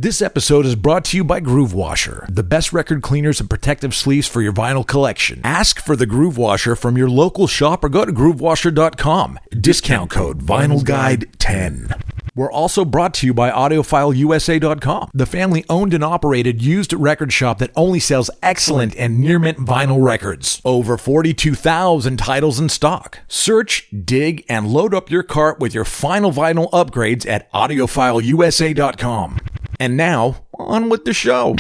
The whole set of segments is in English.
This episode is brought to you by Groove Washer, the best record cleaners and protective sleeves for your vinyl collection. Ask for the Groove Washer from your local shop or go to groovewasher.com. Discount code VinylGuide10. We're also brought to you by AudiofileUSA.com, the family-owned and operated used record shop that only sells excellent and near-mint vinyl records. Over 42,000 titles in stock. Search, dig, and load up your cart with your final vinyl upgrades at AudiofileUSA.com. And now, on with the show.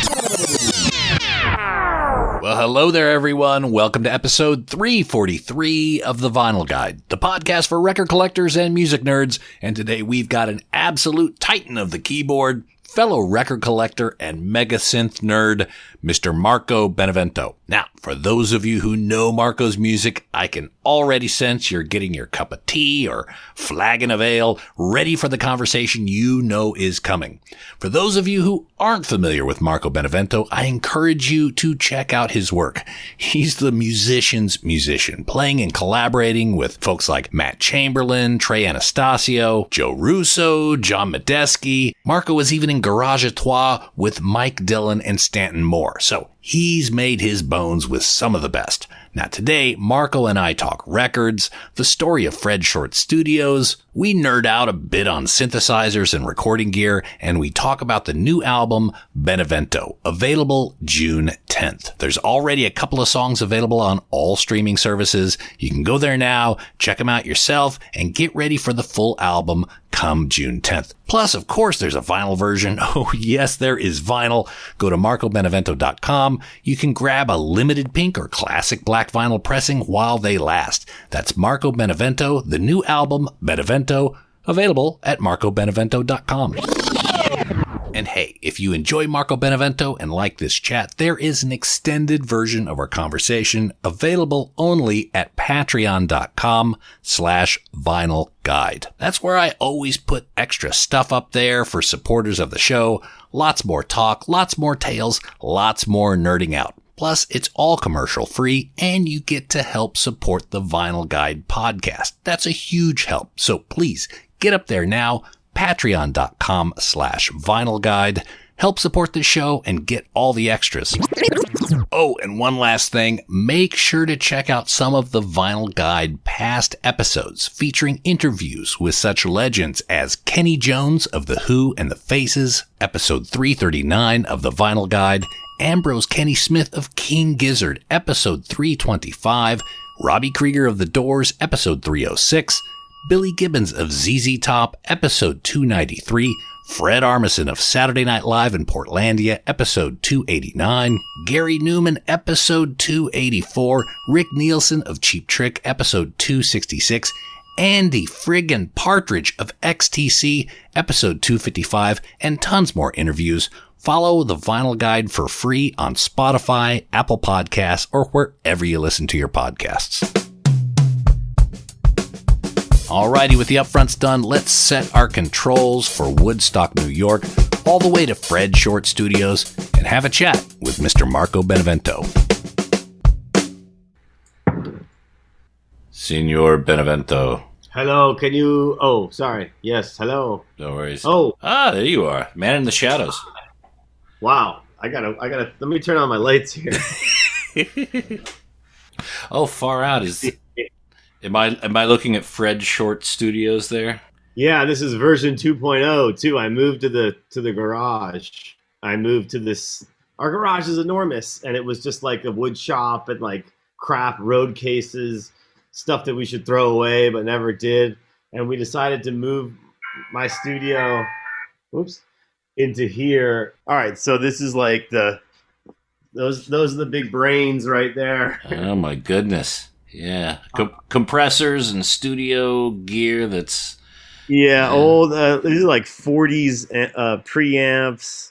Well, hello there, everyone. Welcome to episode 343 of The Vinyl Guide, the podcast for record collectors and music nerds. And today we've got an absolute titan of the keyboard, fellow record collector and mega synth nerd, Mr. Marco Benevento. Now, for those of you who know Marco's music, I can already sense you're getting your cup of tea or flagon of ale ready for the conversation you know is coming. For those of you who aren't familiar with Marco Benevento, I encourage you to check out his work. He's the musician's musician, playing and collaborating with folks like Matt Chamberlain, Trey Anastasio, Joe Russo, John Medeski. Marco was even in Garage à Trois with Mike Dillon and Stanton Moore. So he's made his bones with some of the best. Now today, Marco and I talk records, the story of Fred Short Studios, we nerd out a bit on synthesizers and recording gear, and we talk about the new album, Benevento, available June 10th. There's already a couple of songs available on all streaming services. You can go there now, check them out yourself, and get ready for the full album come June 10th. Plus, of course, there's a vinyl version. Oh, yes, there is vinyl. Go to marcobenevento.com. You can grab a limited pink or classic black vinyl pressing while they last. That's Marco Benevento, the new album, Benevento, available at marcobenevento.com. And hey, if you enjoy Marco Benevento and like this chat, there is an extended version of our conversation available only at patreon.com/vinylguide. That's where I always put extra stuff up there for supporters of the show. Lots more talk, lots more tales, lots more nerding out. Plus, it's all commercial free and you get to help support the Vinyl Guide podcast. That's a huge help. So please get up there now. Patreon.com/vinylguide. Help support the show and get all the extras. Oh, and one last thing. Make sure to check out some of the Vinyl Guide past episodes featuring interviews with such legends as Kenny Jones of The Who and The Faces, episode 339 of the Vinyl Guide, Ambrose Kenny Smith of King Gizzard, episode 325, Robbie Krieger of The Doors, episode 306, Billy Gibbons of ZZ Top, episode 293, Fred Armisen of Saturday Night Live in Portlandia, episode 289, Gary Newman, episode 284, Rick Nielsen of Cheap Trick, episode 266, Andy friggin' Partridge of XTC, episode 255, and tons more interviews. Follow the Vinyl Guide for free on Spotify, Apple Podcasts, or wherever you listen to your podcasts. Alrighty, with the upfronts done, let's set our controls for Woodstock, New York, all the way to Fred Short Studios, and have a chat with Mr. Marco Benevento. Signor Benevento. Hello, can you... Oh, sorry. Yes, hello. No worries. Oh. Ah, there you are. Man in the shadows. Wow. I gotta... Let me turn on my lights here. Oh, far out. Am I looking at Fred Short Studios there? Yeah, this is version 2.0 too. I moved to the garage. I moved to this. Our garage is enormous, and it was just like a wood shop and like crap road cases, stuff that we should throw away but never did. And we decided to move my studio, into here. All right, so this is like those are the big brains right there. Oh my goodness. Yeah, compressors and studio gear. That's old. These are like 40s preamps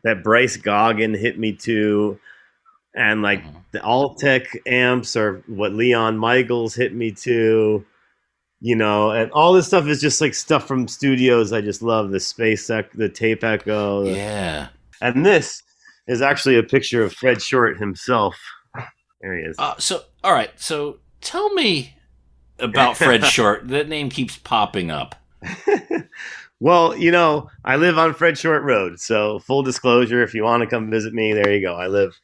that Bryce Goggin hit me to, and like the Altec amps are what Leon Michaels hit me to. You know, and all this stuff is just like stuff from studios I just love. The Tape Echo. Yeah, and this is actually a picture of Fred Short himself. There he is. All right. So tell me about Fred Short. That name keeps popping up. Well, I live on Fred Short Road. So full disclosure, if you want to come visit me, there you go. I live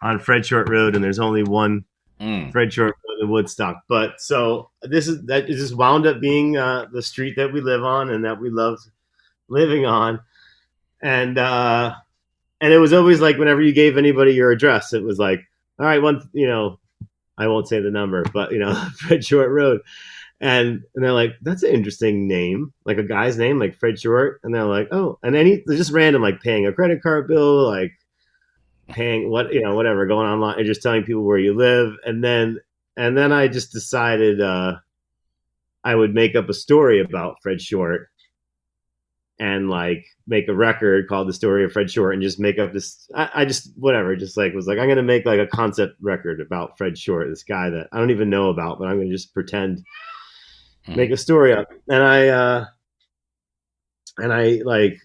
on Fred Short Road, and there's only one Fred Short Road in Woodstock. But so it just wound up being the street that we live on and that we loved living on. And it was always like whenever you gave anybody your address, it was like, all right, I won't say the number, but Fred Short Road. And they're like, that's an interesting name, like a guy's name, like Fred Short. And they're like, oh, and then they're just random, like paying a credit card bill, like paying whatever, going online and just telling people where you live. And then I just decided I would make up a story about Fred Short and like make a record called The Story of Fred Short and just make up this. I just was like, I'm going to make like a concept record about Fred Short, this guy that I don't even know about, but I'm going to just pretend. Make a story up, and I like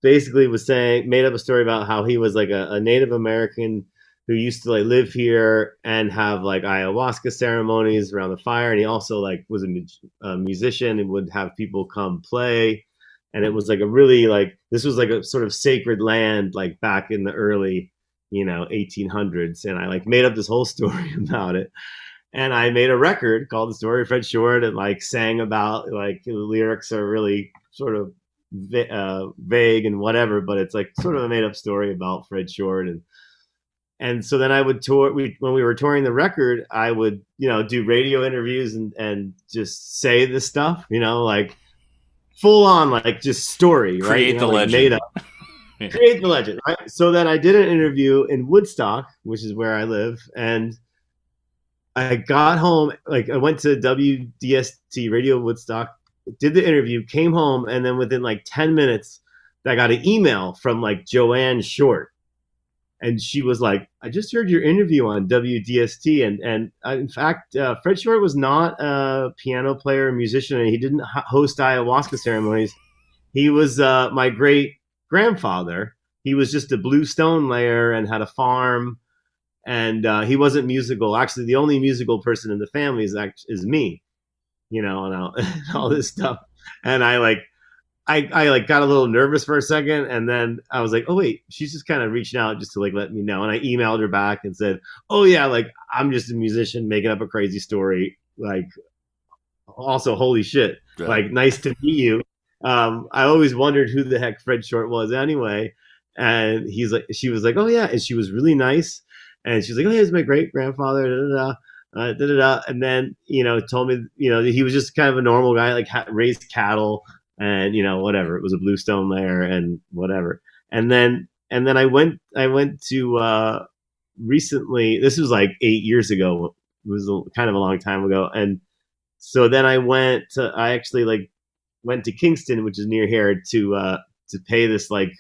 basically made up a story about how he was like a Native American who used to like live here and have like ayahuasca ceremonies around the fire, and he also like was a musician and would have people come play, and it was like a really like this was like a sort of sacred land like back in the early 1800s, and I like made up this whole story about it. And I made a record called The Story of Fred Short and like sang about like the lyrics are really sort of vague and whatever, but it's like sort of a made up story about Fred Short. And so then I would tour. When we were touring the record, I would do radio interviews and just say this stuff, like full on like just story, right? Create the legend. Made up. Create the legend. Right? So then I did an interview in Woodstock, which is where I live, and I got home, like I went to WDST Radio Woodstock, did the interview, came home, and then within like 10 minutes, I got an email from like Joanne Short. And she was like, I just heard your interview on WDST. And in fact, Fred Short was not a piano player or musician, and he didn't host ayahuasca ceremonies. He was my great grandfather. He was just a blue stone layer and had a farm. And he wasn't musical. Actually, the only musical person in the family is me, and all this stuff. And I got a little nervous for a second, and then I was like, oh wait, she's just kind of reaching out just to like let me know. And I emailed her back and said, oh yeah, like I'm just a musician making up a crazy story. Like, also, holy shit, like nice to meet you. I always wondered who the heck Fred Short was anyway. And she was like, oh yeah, and she was really nice. And she's like, oh, yeah, he's my great grandfather, and then told me he was just kind of a normal guy, like raised cattle and whatever. It was a bluestone layer and whatever. And then I went to recently. This was like 8 years ago. It was kind of a long time ago. And so then I actually went to Kingston, which is near here, to pay this like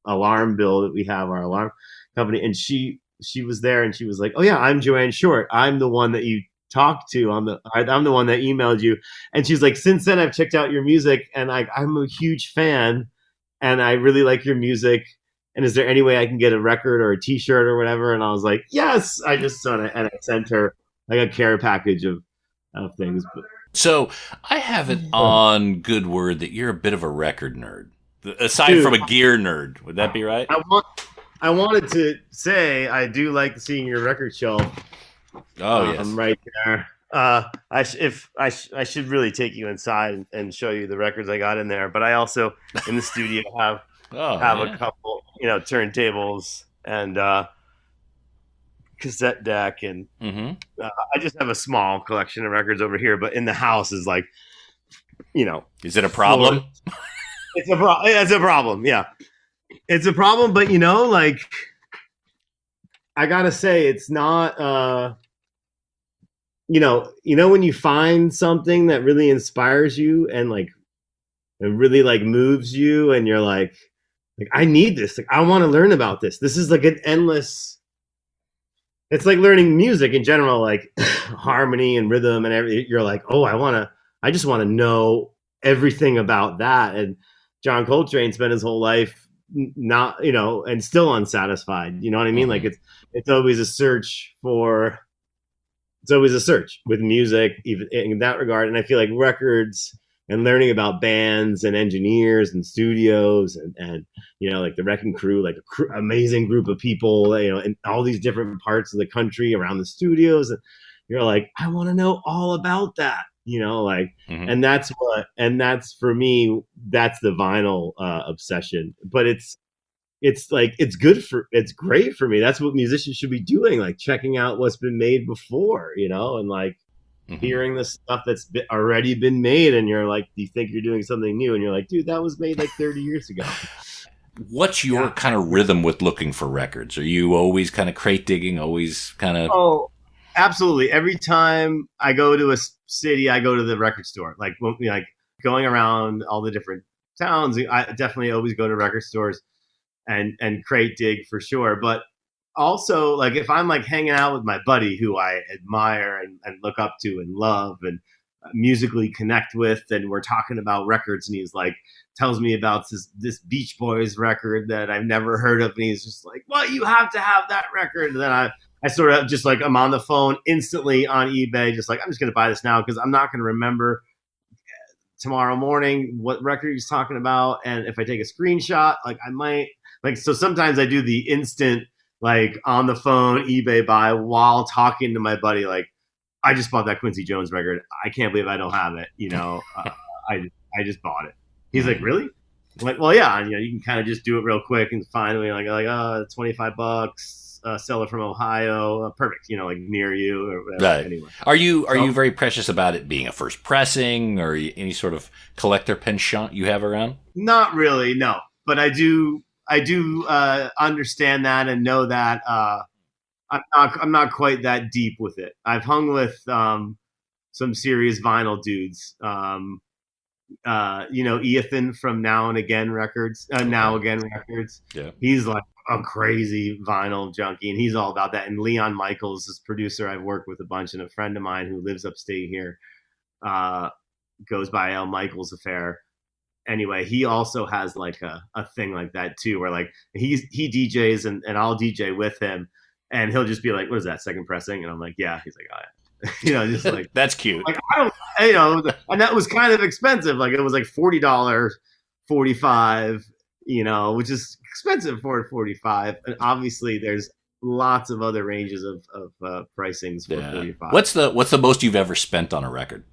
alarm bill that we have, our alarm company, and she was there and she was like, oh yeah, I'm Joanne Short. I'm the one that you talked to. I'm the one that emailed you. And she's like, since then I've checked out your music and I'm a huge fan and I really like your music. And is there any way I can get a record or a t-shirt or whatever? And I was like, yes, I just sent it. And I sent her like a care package of things. So I have it on good word that you're a bit of a record nerd, aside from a gear nerd. Would that be right? I wanted to say I do like seeing your record shelf. Oh yes, right there. I should really take you inside and show you the records I got in there. But I also in the studio have a couple, turntables and cassette deck, and I just have a small collection of records over here. But in the house is like, is it a problem? It's a problem. Yeah. It's a problem, but like I gotta say, it's not. When you find something that really inspires you and like it really like moves you, and you're like I need this. Like I want to learn about this. This is like an endless. It's like learning music in general, like harmony and rhythm and everything. You're like, oh, I just want to know everything about that. And John Coltrane spent his whole life not, and still unsatisfied. You know what I mean? Like it's always a search with music, even in that regard. And I feel like records and learning about bands and engineers and studios and like the Wrecking Crew, like amazing group of people, in all these different parts of the country around the studios. And you're like, I want to know all about that, Mm-hmm. and that's for me, that's the vinyl obsession. But it's great for me. That's what musicians should be doing, like checking out what's been made before, and like hearing the stuff that's already been made, and you're like, you think you're doing something new, and you're like, dude, that was made like 30 years ago. What's your kind of rhythm with looking for records? Are you always kind of crate digging, always kind of... Oh, absolutely. Every time I go to a city, I go to the record store. Like going around all the different towns, I definitely always go to record stores and crate dig for sure. But also, like, if I'm like hanging out with my buddy who I admire and look up to and love and musically connect with, and we're talking about records, and he's like tells me about this Beach Boys record that I've never heard of, and he's just like, well, you have to have that record. And then I sort of just like, I'm on the phone instantly on eBay, just like, I'm just going to buy this now because I'm not going to remember tomorrow morning what record he's talking about. And if I take a screenshot, like I might, like, so sometimes I do the instant, like on the phone eBay buy while talking to my buddy, like, I just bought that Quincy Jones record. I can't believe I don't have it. I just bought it. He's like, really? I'm like, well, yeah. And, you can kind of just do it real quick and finally like, oh, $25, seller from Ohio, perfect. Like near you or whatever. Right. Anyway. Are you very precious about it being a first pressing, or any sort of collector penchant you have around? Not really, no. But I do understand that and know that I'm not quite that deep with it. I've hung with some serious vinyl dudes. Ethan from Now Again Records. Yeah. He's like a crazy vinyl junkie, and he's all about that. And Leon Michaels, this producer I've worked with a bunch, and a friend of mine who lives upstate here, goes by L. Michaels Affair. Anyway, he also has like a thing like that too, where like he DJs and I'll DJ with him, and he'll just be like, what is that, second pressing? And I'm like, yeah. He's like, oh yeah. Just like, that's cute. Like, I don't, and that was kind of expensive. Like it was like $40, $45, which is expensive for $45. And obviously there's lots of other ranges of pricings for $45. What's the most you've ever spent on a record?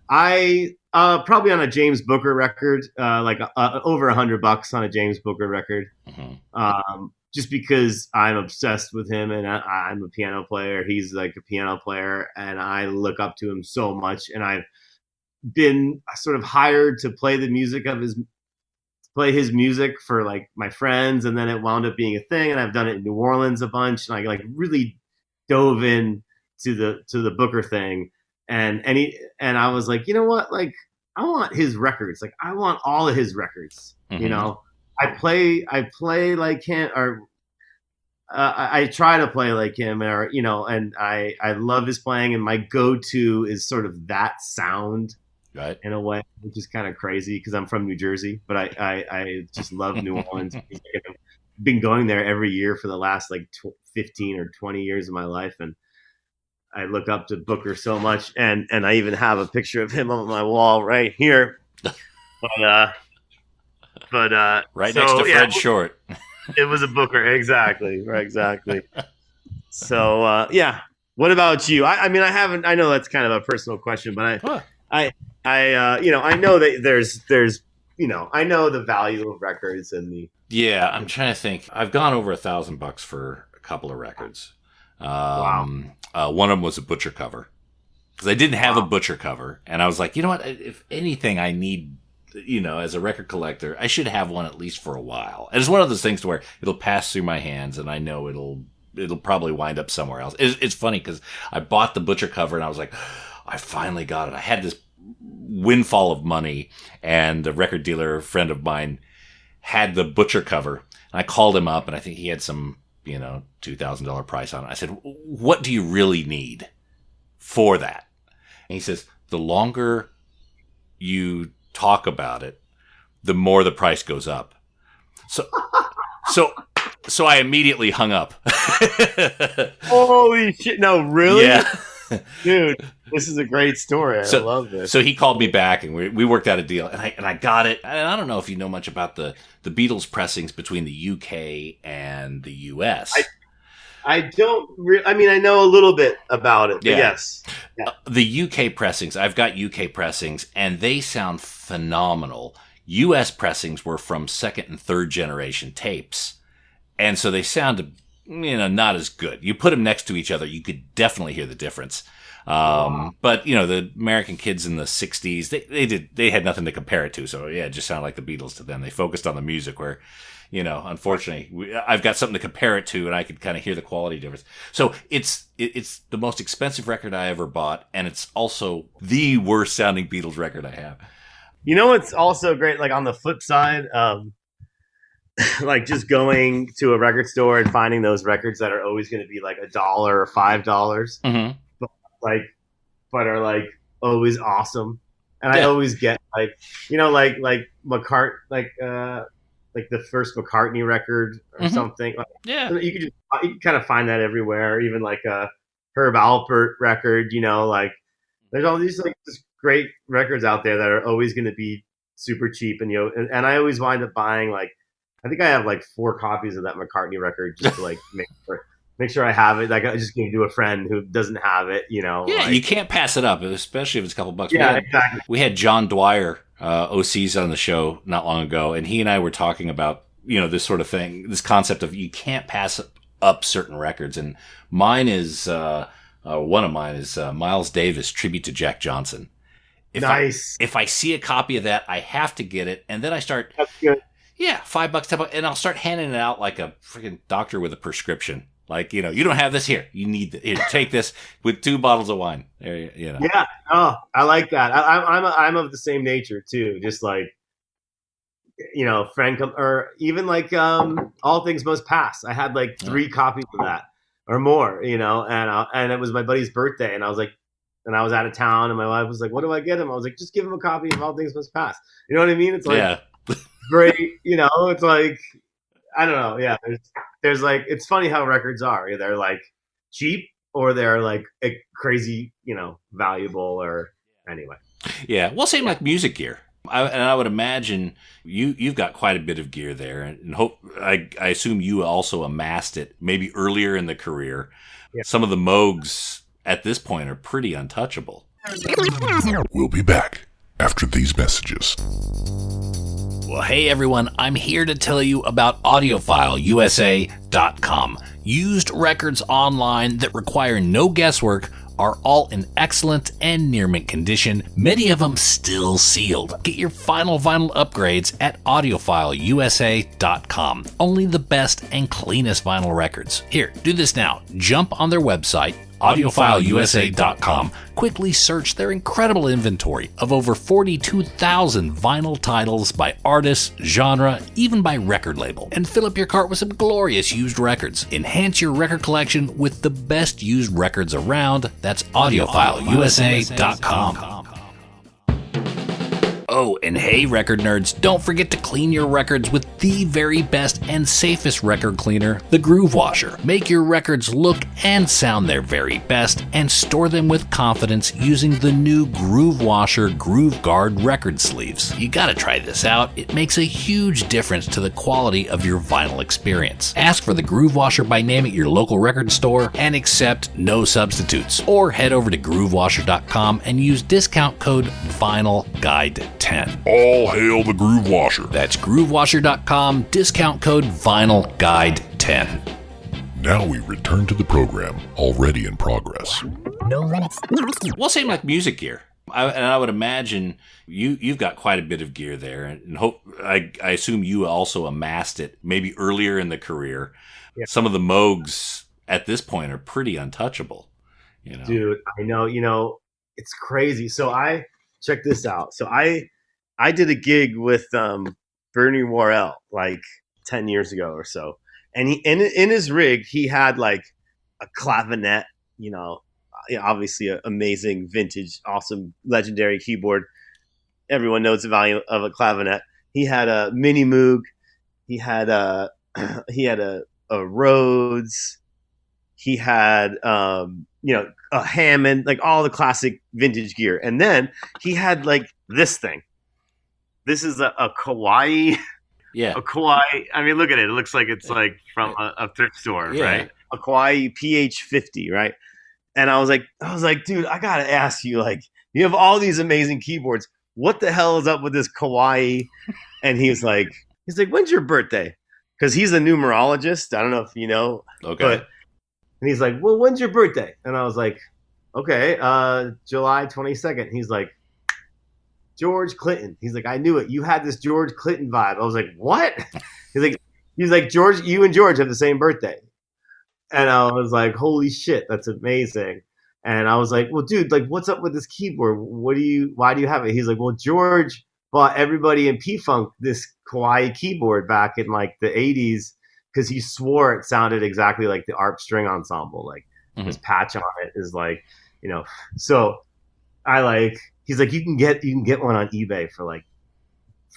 I probably on a James Booker record, like over $100 on a James Booker record. Mm-hmm. Just because I'm obsessed with him, and I'm a piano player. He's like a piano player, and I look up to him so much. And I've been sort of hired to play the music of his music for like my friends, and then it wound up being a thing. And I've done it in New Orleans a bunch, and I like really dove in to the Booker thing. And I was like, you know what? Like, I want his records. Like, I want all of his records. Mm-hmm. I play like him, or I try to play like him, or and I love his playing, and my go-to is sort of that sound, right? In a way, which is kind of crazy because I'm from New Jersey, but I just love New Orleans. I've been going there every year for the last like 15 or 20 years of my life, and I look up to Booker so much, and I even have a picture of him on my wall right here. But right next to Fred Short. It was a Booker, exactly. So what about you? I mean, I know that's kind of a personal question, but I know that there's I know the value of records and the. Yeah, I'm trying to think. I've gone over $1,000 for a couple of records. Wow. One of them was a Butcher cover, because I didn't have a Butcher cover, and I was like, you know what? If anything, I need, as a record collector, I should have one at least for a while. And it's one of those things to where it'll pass through my hands, and I know it'll probably wind up somewhere else. It's funny because I bought the Butcher cover, and I was like, I finally got it. I had this windfall of money, and the record dealer friend of mine had the Butcher cover, and I called him up, and I think he had some $2,000 price on it. I said, what do you really need for that? And he says, the longer you talk about it, the more the price goes up. So I immediately hung up. Holy shit. No, really? Yeah. Dude, this is a great story. I So, love this. so he called me back, and we worked out a deal, and I got it. And I don't know if you know much about the Beatles pressings between the UK and the US. I don't. I mean, I know a little bit about it. But Yeah. yes. Yeah. The UK pressings, I've got UK pressings, and they sound phenomenal. US pressings were from second and third generation tapes, and so they sounded, not as good. You put them next to each other, you could definitely hear the difference. But the American kids in the '60s, they had nothing to compare it to. So yeah, it just sounded like the Beatles to them. They focused on the music, where, unfortunately, I've got something to compare it to, and I could kind of hear the quality difference. So it's the most expensive record I ever bought, and it's also the worst sounding Beatles record I have. You know what's also great? Like on the flip side, like just going to a record store and finding those records that are always going to be like $1 or $5. Mm-hmm. But are like always awesome. And Yeah. I always get like McCart, like the first McCartney record or something. Like, Yeah. you can kind of find that everywhere. Even like a Herb Alpert record. Like there's all these like just great records out there that are always going to be super cheap. And and I always wind up buying like, I think I have like 4 copies of that McCartney record just to like make sure I have it. Like I just gave it to a friend who doesn't have it, Yeah, like, you can't pass it up, especially if it's a couple bucks. Yeah, exactly. We had John Dwyer, OCs, on the show not long ago, and he and I were talking about, this sort of thing, this concept of you can't pass up certain records. And one of mine is Miles Davis, Tribute to Jack Johnson. Nice. If I see a copy of that, I have to get it. And then I start, That's good. yeah, $5, $10, and I'll start handing it out like a freaking doctor with a prescription. Like, you don't have this here. You need here, take this with 2 bottles of wine. There, Yeah. Oh, I like that. I'm of the same nature too. Just like, friend or even like All Things Must Pass. I had like 3 copies of that or more. And it was my buddy's birthday, and I was like, and I was out of town, and my wife was like, "What do I get him?" I was like, "Just give him a copy of All Things Must Pass." You know what I mean? It's like, yeah. great. It's like, I don't know. Yeah, there's like, it's funny how records are. They're like cheap or they're like a crazy, valuable or anyway. Yeah. Well, same like music gear. I would imagine you've got quite a bit of gear there, and I assume you also amassed it maybe earlier in the career. Yeah. Some of the Moogs at this point are pretty untouchable. We'll be back after these messages. Well, hey everyone, I'm here to tell you about AudiofileUSA.com. Used records online that require no guesswork are all in excellent and near mint condition, many of them still sealed. Get your final vinyl upgrades at AudiofileUSA.com. Only the best and cleanest vinyl records. Here, do this now. Jump on their website, AudiofileUSA.com. Quickly search their incredible inventory of over 42,000 vinyl titles by artist, genre, even by record label, and fill up your cart with some glorious used records. Enhance your record collection with the best used records around. That's AudiofileUSA.com. Oh, and hey, record nerds, don't forget to clean your records with the very best and safest record cleaner, the Groove Washer. Make your records look and sound their very best and store them with confidence using the new Groove Washer Groove Guard record sleeves. You gotta try this out. It makes a huge difference to the quality of your vinyl experience. Ask for the Groove Washer by name at your local record store and accept no substitutes. Or head over to groovewasher.com and use discount code VINYLGUIDE10. All hail the Groove Washer. That's groovewasher.com, discount code VINYLGUIDE10. Now we return to the program, already in progress. Well, same like music gear. I would imagine you've got quite a bit of gear there, and I assume you also amassed it maybe earlier in the career. Yeah. Some of the Moogs at this point are pretty untouchable. Dude, I know. It's crazy. So check this out. So I did a gig with Bernie Worrell like 10 years ago or so, and he in his rig he had like a clavinet, obviously an amazing vintage, awesome, legendary keyboard. Everyone knows the value of a clavinet. He had a mini Moog. He had a Rhodes. He had a Hammond, like all the classic vintage gear. And then he had like this thing. This is a Kawai. Yeah. A Kawai. I mean, look at it. It looks like it's like from a thrift store, right? A Kawai PH50, right? And I was like, dude, I gotta ask you, like, you have all these amazing keyboards. What the hell is up with this Kawai? And he's like, when's your birthday? Because he's a numerologist. I don't know if you know. Okay. And he's like, well, when's your birthday? And I was like, okay, July 22nd. He's like, George Clinton. He's like, I knew it. You had this George Clinton vibe. I was like, what? He's like, George, you and George have the same birthday. And I was like, holy shit, that's amazing. And I was like, well, dude, like, what's up with this keyboard? Why do you have it? He's like, well, George bought everybody in P-Funk this Kawai keyboard back in like the 80s because he swore it sounded exactly like the ARP string ensemble. Like this patch on it is like, so he's like, you can get one on eBay for like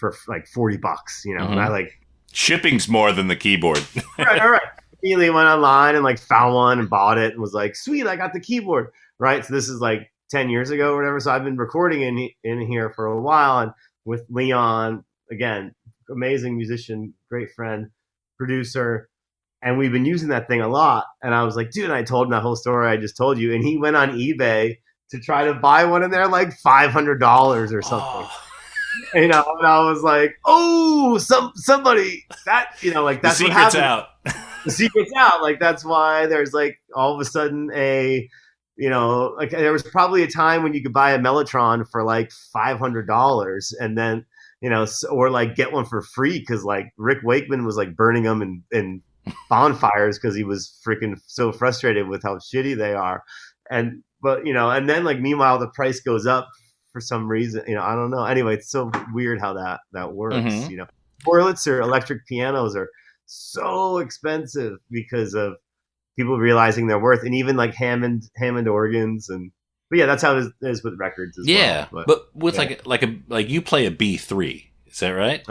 $40, and I like shipping's more than the keyboard. right. Immediately went online and like found one and bought it and was like, sweet, I got the keyboard. Right. So this is like 10 years ago or whatever. So I've been recording in here for a while, and with Leon, again, amazing musician, great friend, producer. And we've been using that thing a lot. And I was like, dude, I told him that whole story I just told you. And he went on eBay to try to buy one, and they're like $500 or something. Oh. And I was like, oh, somebody that, like that's the what happens. Out. The secret's out. Like, that's why there's like all of a sudden like there was probably a time when you could buy a Mellotron for like $500 and then, or like get one for free. Cause like Rick Wakeman was like burning them in bonfires cause he was freaking so frustrated with how shitty they are. But and then like, meanwhile, the price goes up for some reason, I don't know. Anyway, it's so weird how that works, Wurlitzer electric pianos are so expensive because of people realizing their worth, and even like Hammond organs, but yeah, that's how it is with records as well. But with like you play a B3, is that right?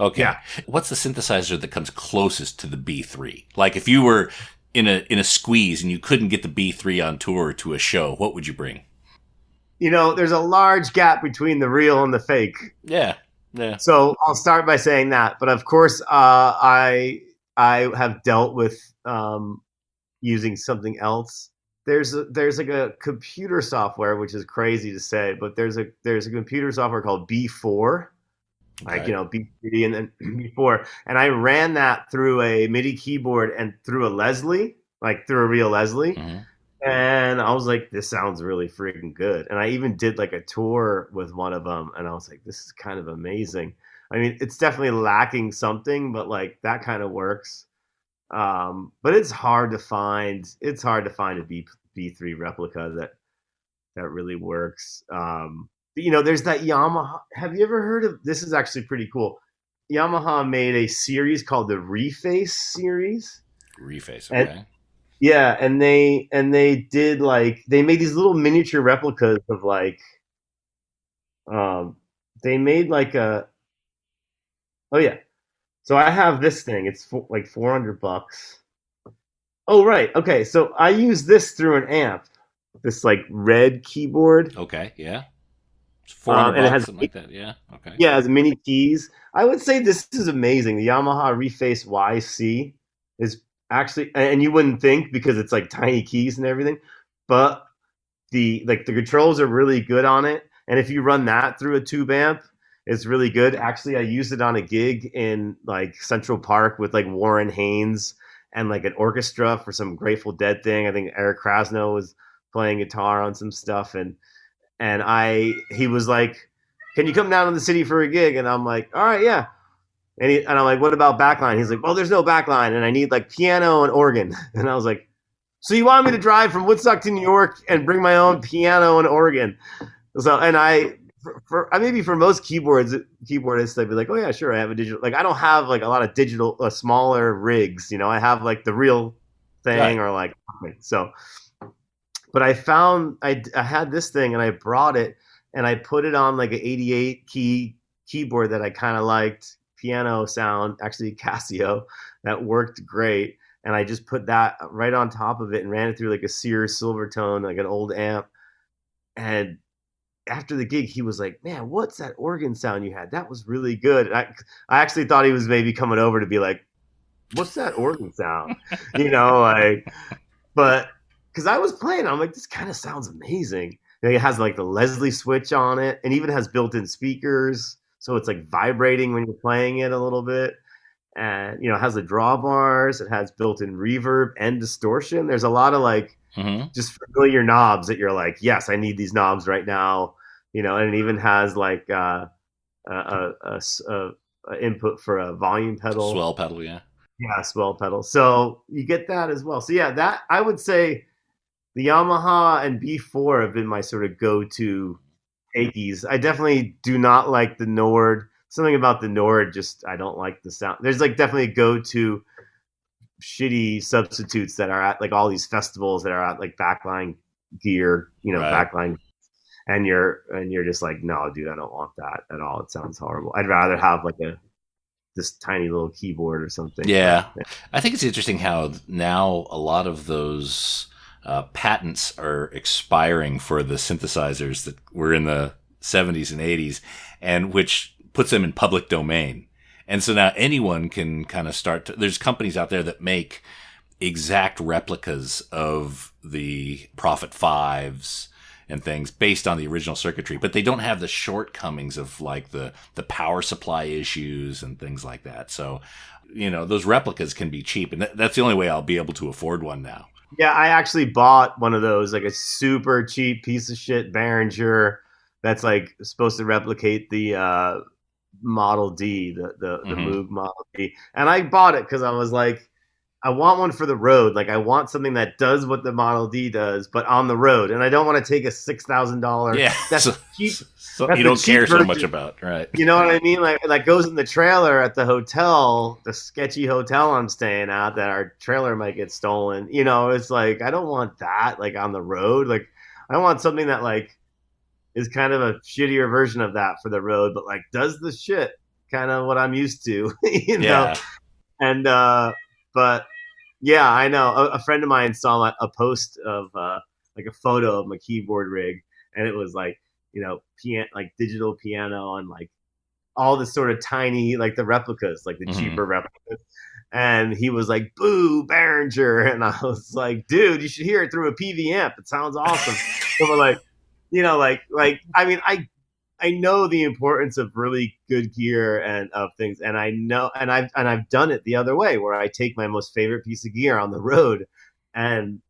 Okay. Yeah. What's the synthesizer that comes closest to the B3? Like if you were in a squeeze and you couldn't get the B3 on tour to a show, what would you bring? There's a large gap between the real and the fake. Yeah. Yeah. So I'll start by saying that, but of course, I have dealt with using something else. There's like a computer software, which is crazy to say, but there's a computer software called B4, like B3 and then B4, and I ran that through a MIDI keyboard and through a Leslie, like through a real Leslie. Mm-hmm. And I was like, this sounds really freaking good. And I even did like a tour with one of them, and I was like, this is kind of amazing. I mean, it's definitely lacking something, but like that kind of works. But it's hard to find. It's hard to find a B3 replica that really works. There's that Yamaha. Have you ever heard of? This is actually pretty cool. Yamaha made a series called the Reface series. Reface, okay. Yeah, and they did like they made these little miniature replicas of like they made like a so I have this thing. It's like $400. Oh right, okay. So I use this through an amp. This like red keyboard. Okay, yeah. It's $400 and it has something like that. Yeah, okay. Yeah, it has mini keys. I would say this is amazing. The Yamaha Reface YC is actually, and you wouldn't think because it's like tiny keys and everything, but the controls are really good on it. And if you run that through a tube amp, it's really good. Actually, I used it on a gig in like Central Park with like Warren Haynes and like an orchestra for some Grateful Dead thing. I think Eric Krasno was playing guitar on some stuff, and he was like, "Can you come down to the city for a gig?" And I'm like, "All right, yeah." And I'm like, "What about backline?" He's like, "Well, there's no backline, and I need like piano and organ." And I was like, "So you want me to drive from Woodstock to New York and bring my own piano and organ?" So, and maybe for most keyboardists, they'd be like, "Oh yeah, sure, I have a digital." Like, I don't have like a lot of digital, smaller rigs. I have like the real thing, right. Or like so. But I found I had this thing, and I brought it, and I put it on like an 88 key keyboard that I kind of liked. Piano sound, actually Casio, that worked great. and I just put that right on top of it and ran it through like a Sears Silvertone, like an old amp. And after the gig, he was like, "Man, what's that organ sound you had? That was really good." And I actually thought he was maybe coming over to be like, "What's that organ sound?" Like, but because I was playing, I'm like, this kind of sounds amazing. It has like the Leslie switch on it, and even has built-in speakers, so it's like vibrating when you're playing it a little bit. And it has the drawbars. It has built-in reverb and distortion. There's a lot of like just familiar knobs that you're like, yes, I need these knobs right now. And it even has like a input for a volume pedal, swell pedal, yeah, swell pedal. So you get that as well. So yeah, that I would say the Yamaha and B4 have been my sort of go-to Akeys. I definitely do not like the Nord. Something about the Nord, just I don't like the sound. There's like definitely go-to shitty substitutes that are at like all these festivals that are at like backline gear, right. backline, and you're just like, no, dude, I don't want that at all. It sounds horrible. I'd rather have like this tiny little keyboard or something. Yeah, I think it's interesting how now a lot of those patents are expiring for the synthesizers that were in the 70s and 80s, and which puts them in public domain. And so now anyone can kind of there's companies out there that make exact replicas of the Prophet 5s and things based on the original circuitry, but they don't have the shortcomings of like the power supply issues and things like that. So, those replicas can be cheap, and that's the only way I'll be able to afford one now. Yeah, I actually bought one of those, like a super cheap piece of shit Behringer that's like supposed to replicate the Model D, the Moog Model D. And I bought it because I was like, I want one for the road. Like, I want something that does what the Model D does, but on the road. And I don't want to take a $6,000. Yeah, that's cheap. So you don't care so much about, right? You know what I mean? Like goes in the trailer at the hotel, the sketchy hotel I'm staying at, that our trailer might get stolen. It's like, I don't want that like on the road. Like, I want something that like is kind of a shittier version of that for the road, but like does the shit kind of what I'm used to, Yeah. And but yeah, I know a friend of mine saw a post of like a photo of my keyboard rig, and it was like piano, like digital piano, and like all the sort of tiny, like the replicas, like the cheaper replicas. And he was like, "Boo, Behringer," and I was like, "Dude, you should hear it through a PV amp. It sounds awesome." So we're like, I mean, I know the importance of really good gear and of things, and I know, and I've done it the other way, where I take my most favorite piece of gear on the road, and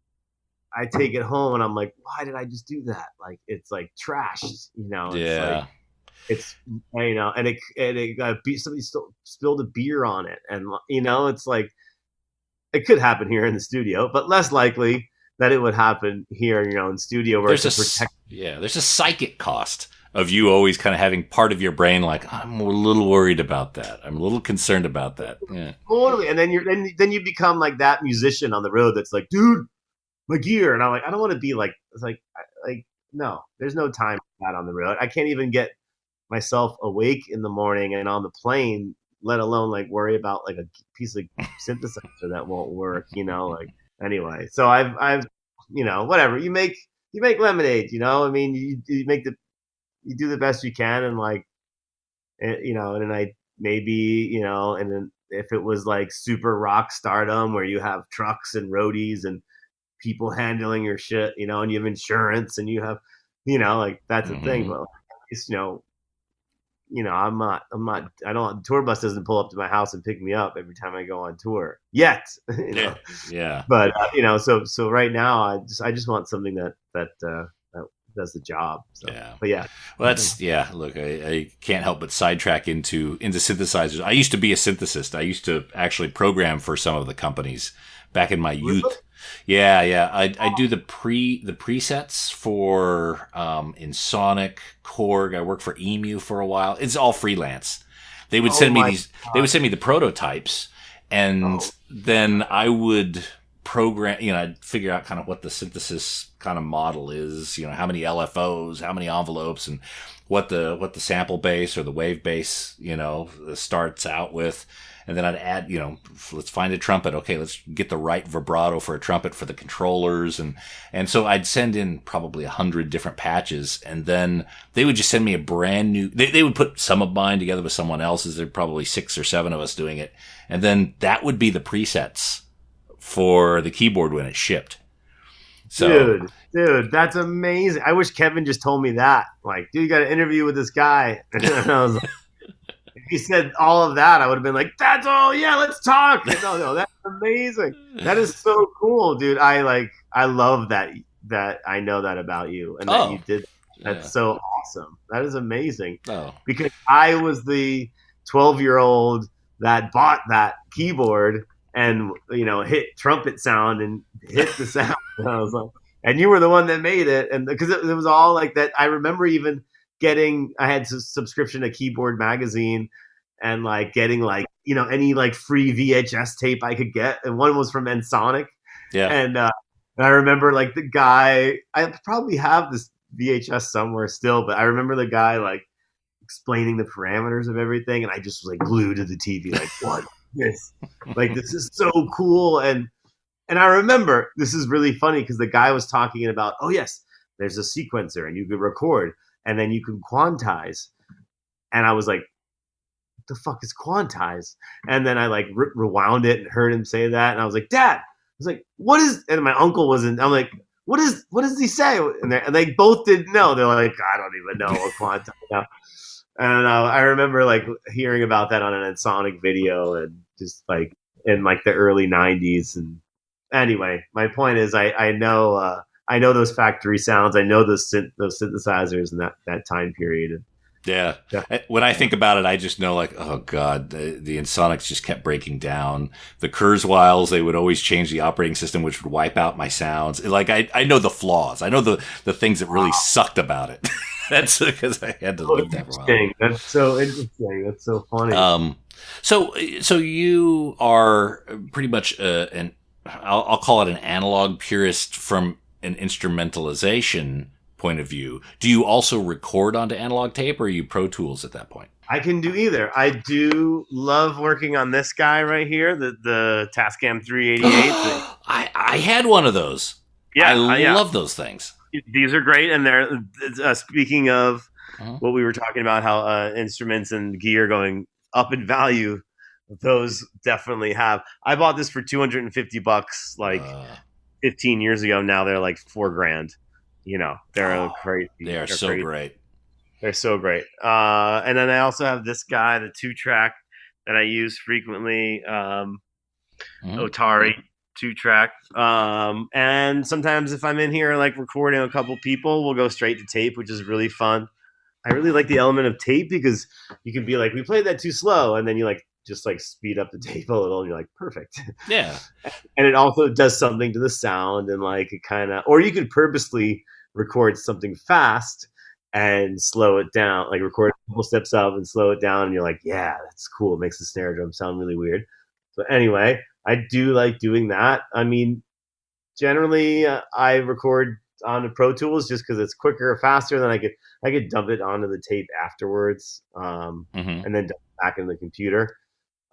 I take it home, and I'm like, why did I just do that? Like, it's like trash, It's Yeah. like, it's and somebody spilled a beer on it, and it's like, it could happen here in the studio, but less likely that it would happen here, in studio where there's a psychic cost of you always kind of having part of your brain like, I'm a little worried about that. I'm a little concerned about that. Yeah. Totally. And then you become like that musician on the road that's like, dude, my gear. And I'm like, I don't want to be like, it's like no, there's no time for that on the road. I can't even get myself awake in the morning and on the plane, let alone like worry about like a piece of synthesizer that won't work, like, anyway. So I've whatever, you make lemonade, I mean, you do the best you can, and like, and then I maybe, and then if it was like super rock stardom where you have trucks and roadies and people handling your shit, and you have insurance and you have, like, that's a thing. But it's, I don't, tour bus doesn't pull up to my house and pick me up every time I go on tour yet. Yeah. But so right now I just want something that does the job. So. Yeah. But yeah. Well, look, I can't help but sidetrack into synthesizers. I used to be a synthesist. I used to actually program for some of the companies back in my youth. Really? Yeah. I do the presets for in Sonic, Korg. I worked for Emu for a while. It's all freelance. They would send me they would send me the prototypes, and then I would program, I'd figure out kind of what the synthesis kind of model is, how many LFOs, how many envelopes, and what the sample base or the wave base, starts out with. And then I'd add, let's find a trumpet. Okay, let's get the right vibrato for a trumpet for the controllers. And so I'd send in probably 100 different patches. And then they would just send me a brand new, they would put some of mine together with someone else's. There'd probably 6 or 7 of us doing it. And then that would be the presets for the keyboard when it shipped. So, dude, that's amazing. I wish Kevin just told me that. Like, dude, you got an interview with this guy. And I was like, if he said all of that, I would have been like, that's all. Yeah, let's talk. No, that's amazing. That is so cool, dude. I love that I know that about you and that you did. That's so awesome. That is amazing. Because I was the 12-year-old that bought that keyboard and hit trumpet sound and hit the sound. And I was like, and you were the one that made it, and because it was all like that. I remember even I had a subscription to Keyboard Magazine, and like getting like any like free VHS tape I could get, and one was from Ensoniq. Yeah, and I remember like the guy. I probably have this VHS somewhere still, but I remember the guy like explaining the parameters of everything, and I just was like glued to the TV, like what. This is so cool. And I remember this is really funny because the guy was talking about, oh yes, there's a sequencer and you could record and then you can quantize. And I was like, what the fuck is quantize? And then I like rewound it and heard him say that. And I was like, Dad, I was like, what is, and my uncle wasn't, I'm like, what does he say? And they both didn't know. They're like, I don't even know what quantize now. And I remember like hearing about that on an Ensoniq video, and just like in like the early 90s. And anyway, my point is I know those factory sounds. I know those synthesizers in that time period. Yeah. When I think about it, I just know like, oh God, the Ensoniqs just kept breaking down. The Kurzweils, they would always change the operating system, which would wipe out my sounds. Like I know the flaws. I know the things that really sucked about it. That's because I had to live that for a while. That's so interesting. That's so funny. So you are pretty much I'll call it an analog purist from an instrumentalization point of view. Do you also record onto analog tape, or are you Pro Tools at that point? I can do either. I do love working on this guy right here, the Tascam 388. I had one of those. Yeah, I love those things. These are great, and they're speaking of what we were talking about, how instruments and gear going up in value. Those definitely have. I bought this for $250 like 15 years ago. Now they're like $4,000. They're crazy. They are so great. They're so great. And then I also have this guy, the 2-track that I use frequently, Otari 2-track. And sometimes if I'm in here like recording a couple people, we'll go straight to tape, which is really fun. I really like the element of tape because you can be like, we played that too slow, and then you like just like speed up the tape a little, and you're like, perfect. Yeah. And it also does something to the sound, and like it kind of, or you could purposely record something fast and slow it down, like record a couple steps up and slow it down, and you're like, yeah, that's cool. It makes the snare drum sound really weird. So anyway, I do like doing that. I mean, generally I record on the Pro Tools just because it's quicker or faster than I could dump it onto the tape afterwards, and then dump it back into the computer.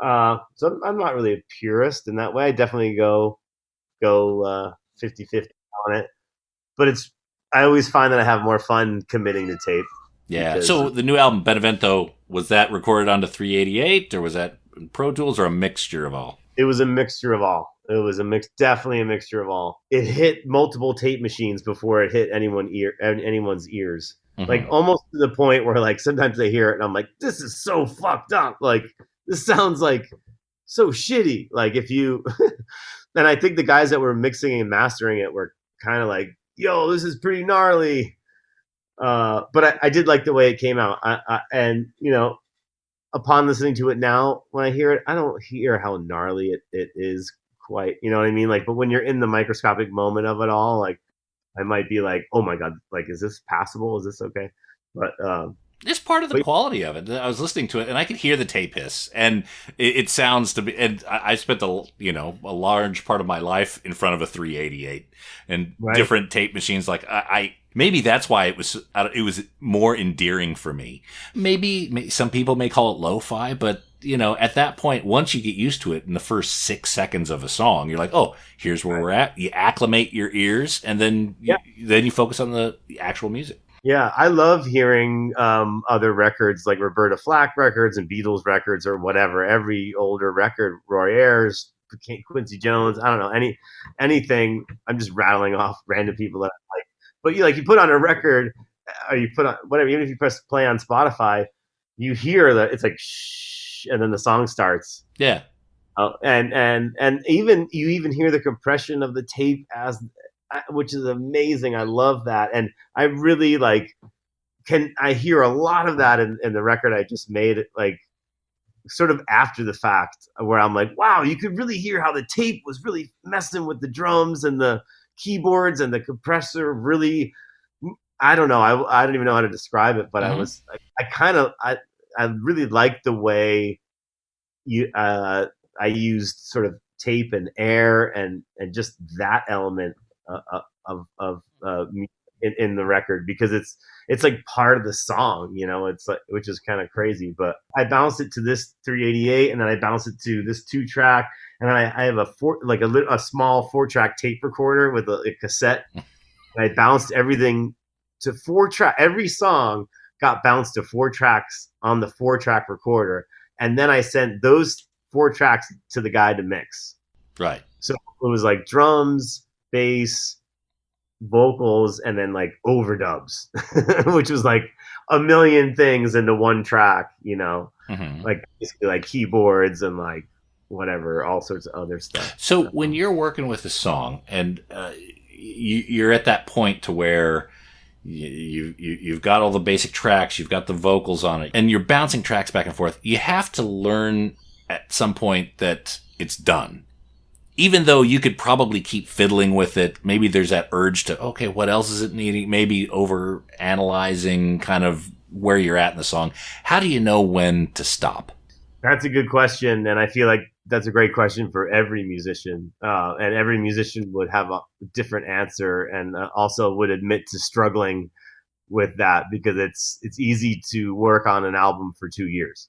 So I'm not really a purist in that way. I definitely go 50-50 on it, but I always find that I have more fun committing to tape. Yeah. So the new album Benevento, was that recorded onto 388, or was that Pro Tools, or a mixture of all? It was a mixture of all. It was definitely a mixture of all. It hit multiple tape machines before it hit anyone's ears. Like almost to the point where like sometimes I hear it and I'm like, this is so fucked up. Like this sounds like so shitty. Like if you, and I think the guys that were mixing and mastering it were kind of like, yo, this is pretty gnarly. But I did like the way it came out. And upon listening to it now, when I hear it, I don't hear how gnarly it is quite, you know what I mean? Like, but when you're in the microscopic moment of it all, like I might be like, oh my God, like, is this passable? Is this okay? But It's part of the quality of it. I was listening to it, and I could hear the tape hiss, and it sounds to be. And I spent a large part of my life in front of a 388 and different tape machines. Like I maybe that's why it was more endearing for me. Maybe some people may call it lo-fi, but at that point, once you get used to it, in the first 6 seconds of a song, you're like, oh, here's where we're at. You acclimate your ears, and then you focus on the actual music. Yeah, I love hearing other records like Roberta Flack records and Beatles records or whatever. Every older record, Roy Ayers, Quincy Jones, I don't know, anything. I'm just rattling off random people that I like. But you put on a record, or you put on whatever. Even if you press play on Spotify, you hear that it's like shh, and then the song starts. Yeah. And even you hear the compression of the tape which is amazing. I love that. And I really I hear a lot of that in the record I just made, like sort of after the fact, where I'm like, wow, you could really hear how the tape was really messing with the drums and the keyboards and the compressor. Really, I don't know. I don't even know how to describe it, but I really liked the way I used sort of tape and air and just that element in the record, because it's like part of the song, it's like, which is kind of crazy. But I bounced it to this 388, and then I bounced it to this 2-track, and then I have a small 4-track tape recorder with a cassette, and I bounced everything to 4-track. Every song got bounced to 4 tracks on the 4-track recorder, and then I sent those 4 tracks to the guy to mix. Right. So it was like drums, bass, vocals, and then like overdubs, which was like a million things into one track, like basically like keyboards and like whatever, all sorts of other stuff. So when you're working with a song and you're at that point to where you've got all the basic tracks, you've got the vocals on it, and you're bouncing tracks back and forth, you have to learn at some point that it's done. Even though you could probably keep fiddling with it, maybe there's that urge to, okay, what else is it needing? Maybe over analyzing kind of where you're at in the song. How do you know when to stop? That's a good question. And I feel like that's a great question for every musician. And every musician would have a different answer, and also would admit to struggling with that, because it's easy to work on an album for 2 years.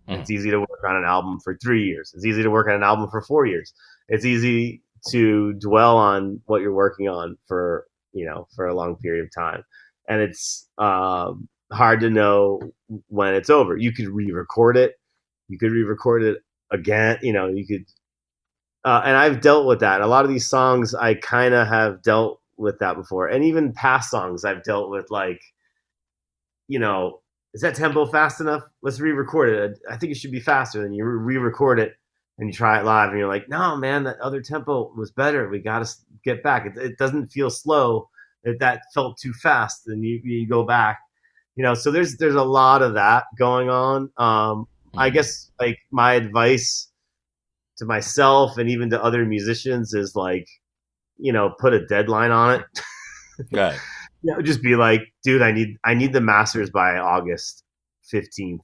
It's easy to work on an album for 3 years. It's easy to work on an album for 4 years. It's easy to dwell on what you're working on for a long period of time. And it's hard to know when it's over. You could re-record it. You could re-record it again. You could, and I've dealt with that. A lot of these songs, I kind of have dealt with that before. And even past songs, I've dealt with is that tempo fast enough? Let's re-record it. I think it should be faster. Then you re-record it and you try it live, and you're like, no, man, that other tempo was better. We got to get back. It doesn't feel slow. If that felt too fast, then you go back. So there's a lot of that going on. I guess like my advice to myself and even to other musicians is like, put a deadline on it. Right. Just be like, dude, I need the masters by August 15th.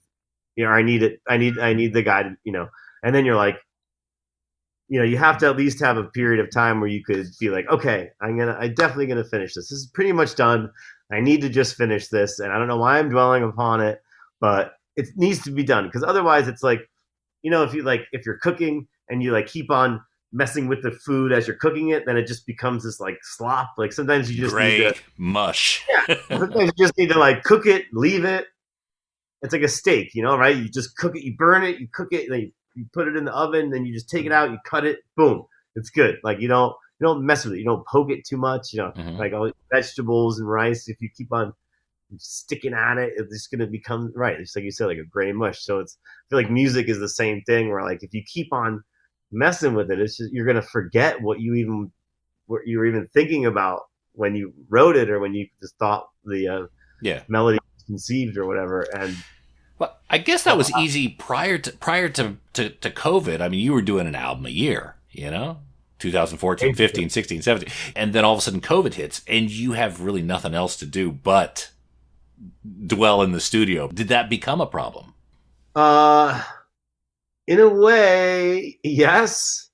I need it. I need the guy to, and then you're like, you have to at least have a period of time where you could be like, okay, I'm definitely gonna finish this. This is pretty much done. I need to just finish this, and I don't know why I'm dwelling upon it, but it needs to be done, because otherwise it's like, if you're cooking and you like keep on messing with the food as you're cooking it, then it just becomes this like slop. Like sometimes you just need to mush. Yeah, sometimes you just need to like cook it, leave it. It's like a steak, right? You just cook it, you burn it, you cook it, then you put it in the oven, then you just take it out, you cut it, boom, it's good. Like you don't mess with it, you don't poke it too much, like all vegetables and rice. If you keep on sticking at it, it's just gonna become right. It's like you said, like a gray mush. So I feel like music is the same thing, where like if you keep on messing with it, it's just you're gonna forget what you were even thinking about when you wrote it, or when you just thought the melody was conceived or whatever. And well, I guess that was easy prior to COVID. I mean, you were doing an album a year, 2014, 15, 16, 17, and then all of a sudden COVID hits, and you have really nothing else to do but dwell in the studio. Did that become a problem? In a way, yes,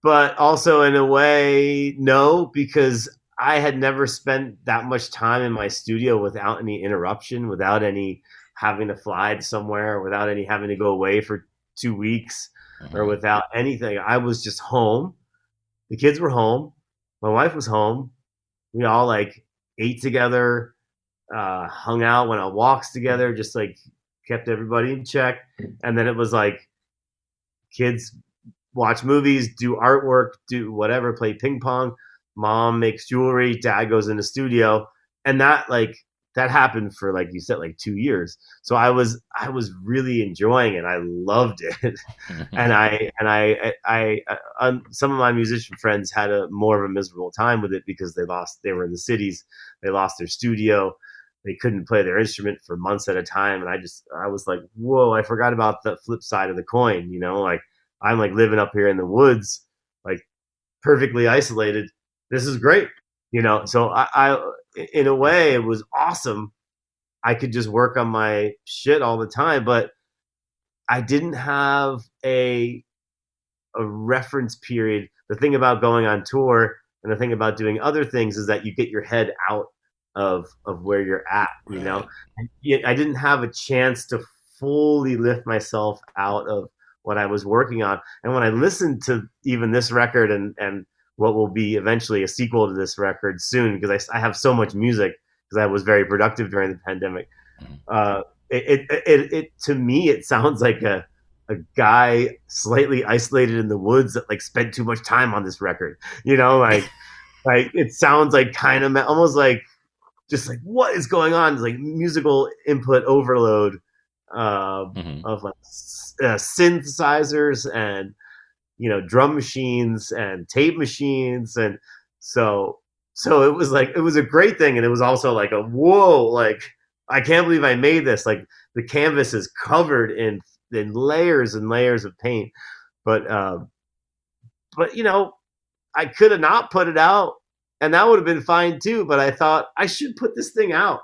but also in a way, no, because I had never spent that much time in my studio without any interruption, without any having to fly somewhere, without any having to go away for 2 weeks, or without anything. I was just home. The kids were home. My wife was home. We all like ate together, hung out, went on walks together, just like kept everybody in check. And then it was like kids watch movies, do artwork, do whatever, play ping pong. Mom makes jewelry, dad goes in the studio. And that happened for, like you said, like 2 years. So I was really enjoying it. I loved it. And I some of my musician friends had more of a miserable time with it because they were in the cities. They lost their studio. They couldn't play their instrument for months at a time. And I was like, whoa, I forgot about the flip side of the coin. Like I'm like living up here in the woods, like perfectly isolated. This is great. So I in a way it was awesome. I could just work on my shit all the time, but I didn't have a reference period. The thing about going on tour and the thing about doing other things is that you get your head out of where you're at, I didn't have a chance to fully lift myself out of what I was working on. And when I listened to even this record and what will be eventually a sequel to this record soon, because I have so much music because I was very productive during the pandemic. It to me, it sounds like a guy slightly isolated in the woods that like spent too much time on this record, like it sounds like kind of almost like just like what is going on? It's like musical input overload of like synthesizers and drum machines and tape machines, and so it was a great thing, and it was also like a whoa, like I can't believe I made this. Like the canvas is covered in layers and layers of paint, but I could have not put it out, and that would have been fine too. But I thought I should put this thing out,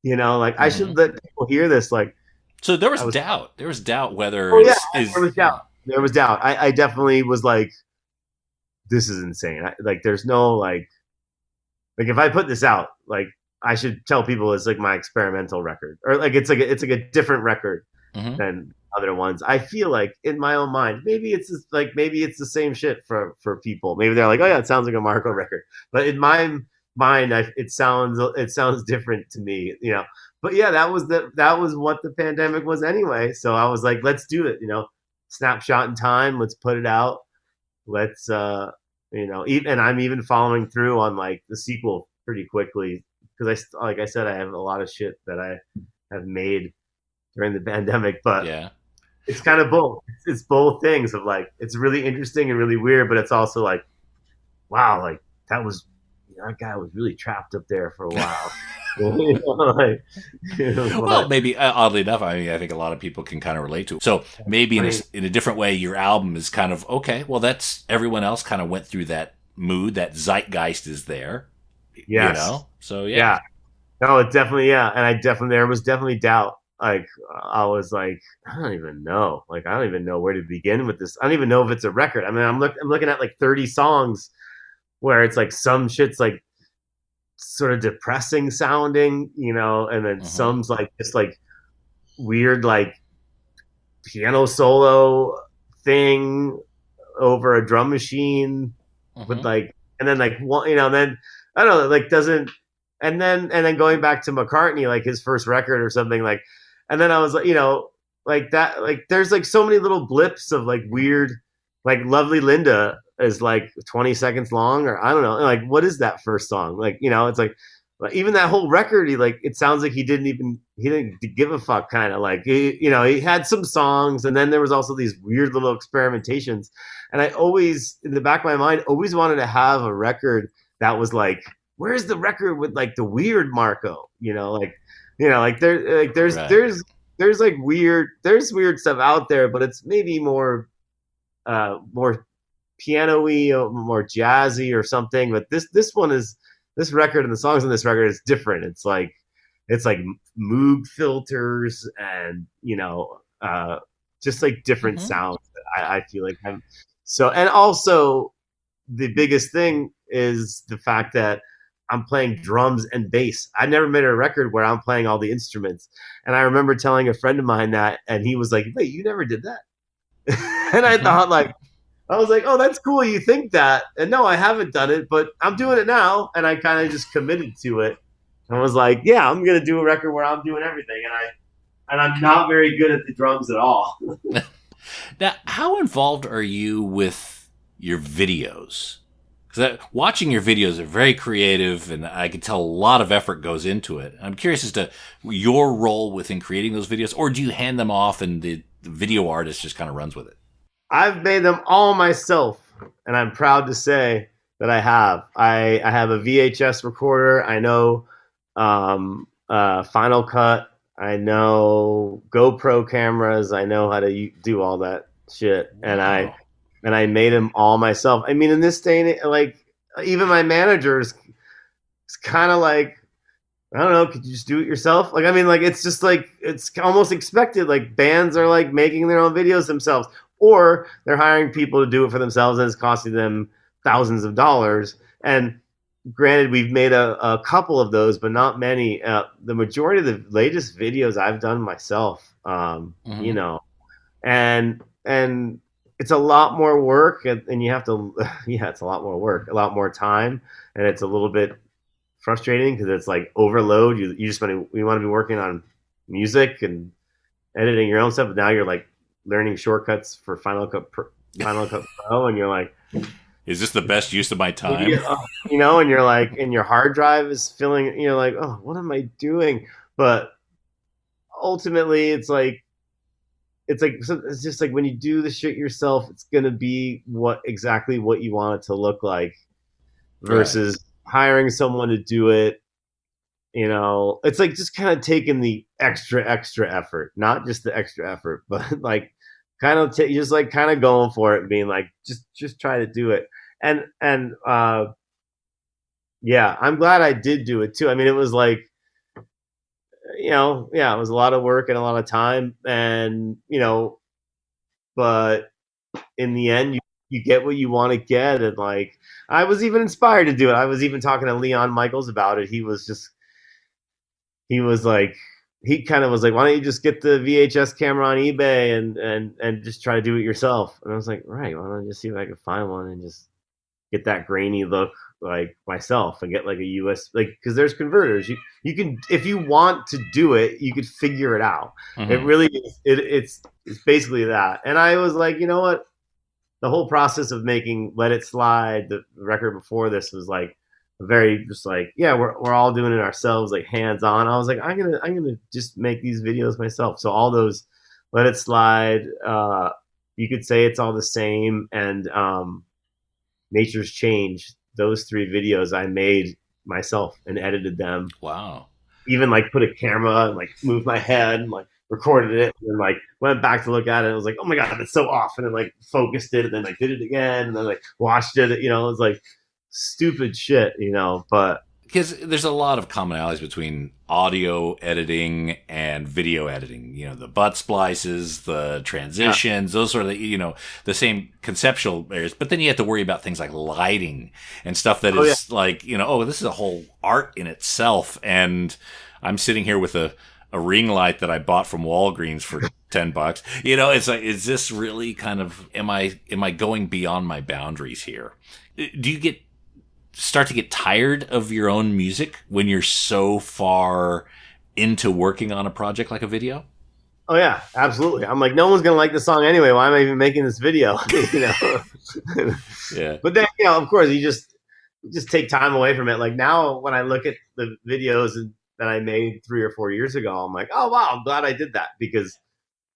I should let people hear this. Like, so there was doubt. There was doubt whether there was doubt. There was doubt. I definitely was like, this is insane. There's no like if I put this out, like I should tell people it's like my experimental record, or like it's like a different record than other ones. I feel like in my own mind, maybe it's the same shit for people. Maybe they're like, oh yeah, it sounds like a Marco record, but in my mind, it sounds different to me, But yeah, that was what the pandemic was anyway. So I was like, let's do it, snapshot in time. Let's put it out. Let's and I'm even following through on like the sequel pretty quickly because like I said, I have a lot of shit that I have made during the pandemic, but yeah, it's kind of both. It's both things of like, it's really interesting and really weird, but it's also like, wow, like that guy was really trapped up there for a while. Well, maybe oddly enough, I mean, I think a lot of people can kind of relate to it. So maybe in a different way, your album is kind of okay. Well, that's everyone else kind of went through that mood. That zeitgeist is there. Yes. So yeah. No, it definitely and there was definitely doubt. Like I was like, I don't even know. Like I don't even know where to begin with this. I don't even know if it's a record. I mean, I'm looking at like 30 songs where it's like some shit's like sort of depressing sounding, and then some's like just like weird like piano solo thing over a drum machine with like, and then like one, then I don't know, like doesn't, and then going back to McCartney, like his first record or something, like, and then I was like, like that, like there's like so many little blips of like weird, like Lovely Linda is like 20 seconds long, or I don't know, like what is that first song? Like, it's like even that whole record, it sounds like he didn't give a fuck, kind of like he had some songs, and then there was also these weird little experimentations, and I always in the back of my mind always wanted to have a record that was like, where's the record with like the weird Marco, there's like there's weird stuff out there, but it's maybe more piano-y or more jazzy or something. But this record and the songs on this record is different. It's like it's like Moog filters and, just like different sounds that I feel like and also the biggest thing is the fact that I'm playing drums and bass. I never made a record where I'm playing all the instruments. And I remember telling a friend of mine that, and he was like, wait, you never did that? And I thought I was like, oh, that's cool. You think that. And no, I haven't done it, but I'm doing it now. And I kind of just committed to it. And was like, yeah, I'm going to do a record where I'm doing everything. And I'm not very good at the drums at all. Now, how involved are you with your videos? Because watching your videos are very creative, and I can tell a lot of effort goes into it. I'm curious as to your role within creating those videos, or do you hand them off and the video artist just kind of runs with it? I've made them all myself, and I'm proud to say that I have. I have a VHS recorder. I know Final Cut. I know GoPro cameras. I know how to do all that shit, Wow. and I made them all myself. I mean, in this day and age, like, even my manager is kind of like, I don't know, could you just do it yourself? Like, I mean, like, it's just like, it's almost expected. Like, bands are like making their own videos themselves, or they're hiring people to do it for themselves, and it's costing them thousands of dollars. And granted, we've made a couple of those, but not many. The majority of the latest videos I've done myself, and it's a lot more work, and you have to, it's a lot more work, a lot more time, and it's a little bit frustrating because it's like overload. You just want to be working on music and editing your own stuff, but now you're like learning shortcuts for Final Cut Pro, and you're like, is this the best use of my time? And you're like, and your hard drive is filling, you're like, oh, what am I doing? But ultimately, it's just like when you do the shit yourself, it's gonna be exactly what you want it to look like, versus hiring someone to do it. It's like just kind of taking the extra effort, not just the extra effort, but like kind of just like kind of going for it and being like, just try to do it. And yeah, I'm glad I did do it too. I mean, it was like, it was a lot of work and a lot of time, and but in the end, you get what you want to get. And like, I was even inspired to do it. I was even talking to Leon Michaels about it. He kind of was like, why don't you just get the VHS camera on eBay and just try to do it yourself? And I was like, right, why don't I just see if I can find one and just get that grainy look like myself, and get like a US, like, because there's converters. You can, if you want to do it, you could figure it out. Mm-hmm. It really is, it's basically that. And I was like, you know what? The whole process of making Let It Slide, the record before this, was like very just like, yeah, we're all doing it ourselves, like hands on. I was like, I'm gonna just make these videos myself. So all those Let It Slide, you could say it's all the same, and Nature's Change, those 3 videos I made myself and edited them. Wow. Even like put a camera and like moved my head and like recorded it, and like went back to look at it, and it was like, oh my god, that's so off, and then like focused it, and then like did it again, and then like watched it, it was like stupid shit, but because there's a lot of commonalities between audio editing and video editing, the butt splices, the transitions, those sort of, the same conceptual areas. But then you have to worry about things like lighting and stuff that is like, this is a whole art in itself. And I'm sitting here with a ring light that I bought from Walgreens for $10. It's like, is this really kind of, am I going beyond my boundaries here? Do you start to get tired of your own music when you're so far into working on a project like a video? Oh yeah, absolutely. I'm like, no one's gonna like the song anyway. Why am I even making this video? Yeah. But then, of course, you just take time away from it. Like now, when I look at the videos that I made 3 or 4 years ago, I'm like, oh wow, I'm glad I did that, because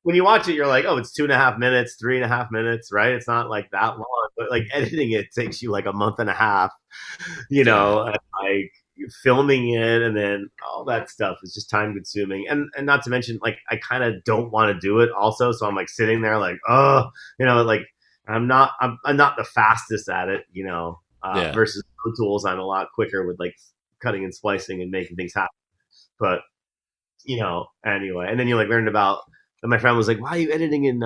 when you watch it, you're like, oh, it's 2.5 minutes, 3.5 minutes, right? It's not like that long, but like editing it takes you like a month and a half, and like filming it, and then all that stuff is just time consuming. And not to mention, like, I kind of don't want to do it also. So I'm like sitting there like, oh, like I'm not the fastest at it, versus Pro Tools. I'm a lot quicker with like cutting and splicing and making things happen. But anyway. And then you like learned about, and my friend was like, why are you editing in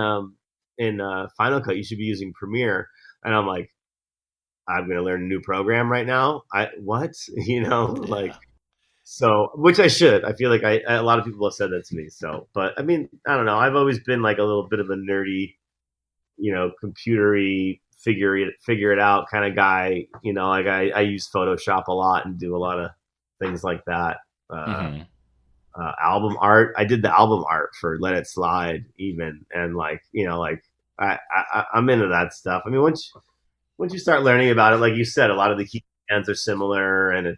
Final Cut? You should be using Premiere. And I'm like, I'm going to learn a new program right now. What? Like, so, which I should. I feel like a lot of people have said that to me. So, but I mean, I don't know. I've always been like a little bit of a nerdy, computery, figure it out kind of guy. Like I use Photoshop a lot and do a lot of things like that. Album art. I did the album art for Let It Slide even. And like, I'm into that stuff. I mean, once you start learning about it, like you said, a lot of the key commands are similar, and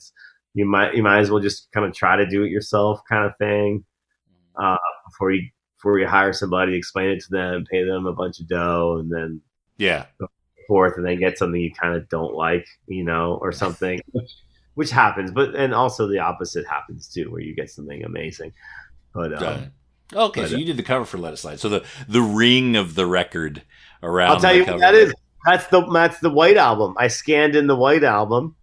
you might as well just kind of try to do it yourself kind of thing. Before you hire somebody, explain it to them, pay them a bunch of dough, and then go forth, and then get something you kind of don't like, or something, which happens. And also the opposite happens too, where you get something amazing. But okay, so you did the cover for Let It Slide. So the ring of the record around. I'll tell you what that is. That's the White Album. I scanned in the White Album,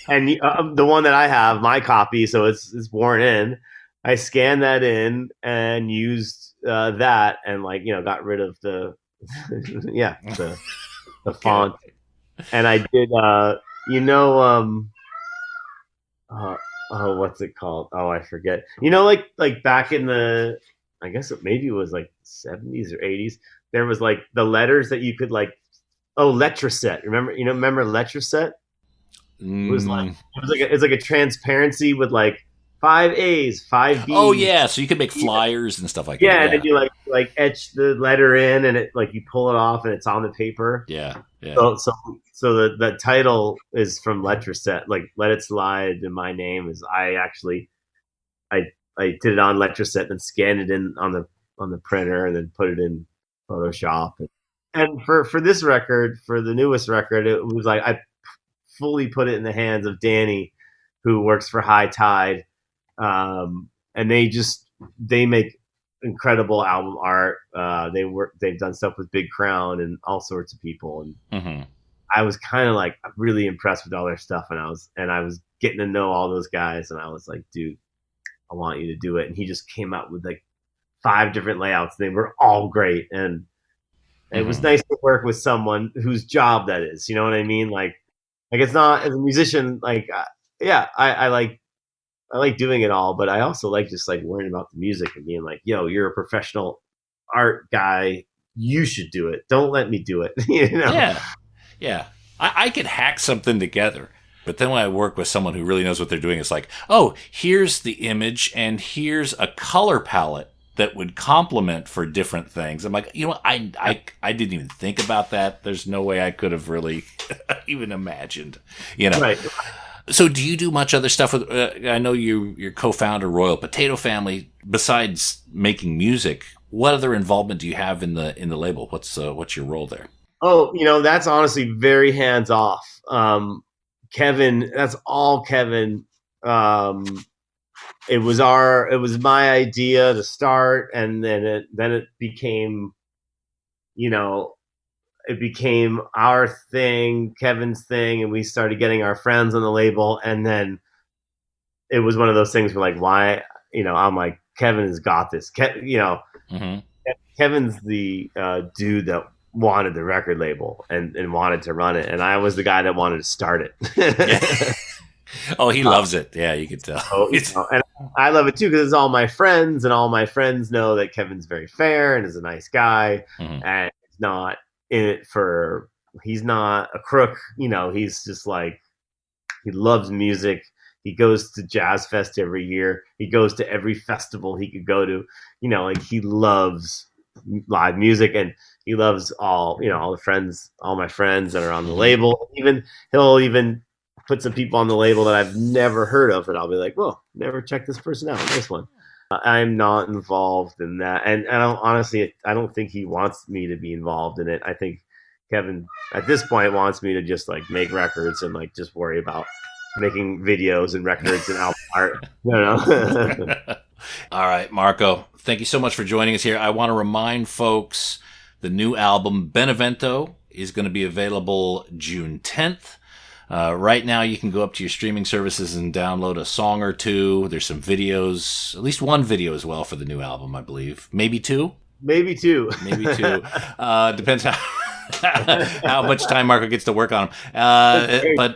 and the one that I have, my copy, so it's worn in. I scanned that in and used that, and got rid of the the font. And I did what's it called? Oh, I forget. Like back in the, I guess maybe it was like 70s or 80s. There was like the letters that you could like. Oh, Letraset. Remember Letraset? It was like a transparency with like 5 A's, 5 B's. Oh yeah, so you could make flyers and stuff like that. Yeah, and then you like etch the letter in, and it like you pull it off, and it's on the paper. Yeah. So the title is from Letraset, like Let It Slide, and my name is. I did it on Letraset and scanned it in on the printer, and then put it in Photoshop. And for this record, for the newest record, it was like I fully put it in the hands of Danny, who works for High Tide, and they make incredible album art. They've done stuff with Big Crown and all sorts of people, and I was kind of like really impressed with all their stuff, and I was getting to know all those guys, and I was like, dude, I want you to do it. And he just came out with like 5 different layouts. They were all great, and it was nice to work with someone whose job that is. You know what I mean? Like it's not, as a musician, like, I like doing it all, but I also like just like learning about the music and being like, yo, you're a professional art guy. You should do it. Don't let me do it. Yeah. I could hack something together. But then when I work with someone who really knows what they're doing, it's like, oh, here's the image and here's a color palette that would complement for different things. I'm like, I didn't even think about that. There's no way I could have really even imagined, Right. So do you do much other stuff with, I know you're co-founder Royal Potato Family. Besides making music, what other involvement do you have in the label? What's your role there? Oh, that's honestly very hands off. Kevin, that's all Kevin. It was my idea to start, and then it became, it became our thing, Kevin's thing, and we started getting our friends on the label, and then it was one of those things where like, why, I'm like, Kevin has got this. Kevin's the dude that wanted the record label and wanted to run it, and I was the guy that wanted to start it. Oh, he loves it. Yeah, you could tell. And I love it too because it's all my friends, and all my friends know that Kevin's very fair and is a nice guy, and he's not in it for. He's not a crook. He's just like, he loves music. He goes to Jazz Fest every year. He goes to every festival he could go to. Like he loves live music, and he loves all my friends that are on the label. He'll even put some people on the label that I've never heard of, and I'll be like, well, never checked this person out. Nice one. I'm not involved in that, and I don't think he wants me to be involved in it. I think Kevin at this point wants me to just like make records and like just worry about making videos and records and album art. All right, Marco, thank you so much for joining us here. I want to remind folks the new album Benevento is going to be available June 10th. Right now, you can go up to your streaming services and download a song or two. There's some videos, at least one video as well for the new album, I believe. Maybe two? Maybe two. Depends how much time Marco gets to work on them.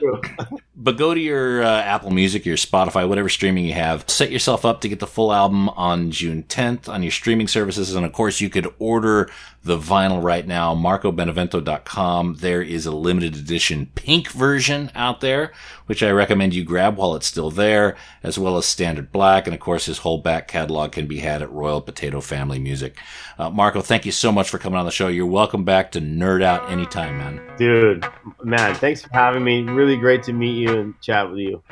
But go to your Apple Music, your Spotify, whatever streaming you have. Set yourself up to get the full album on June 10th on your streaming services. And, of course, you could order the vinyl right now, marcobenevento.com. There is a limited edition pink version out there, which I recommend you grab while it's still there, as well as standard black. And, of course, his whole back catalog can be had at Royal Potato Family Music. Marco, thank you so much for coming on the show. You're welcome back to Nerd Out anytime, man. Dude, man, thanks for having me. Really great to meet you and chat with you.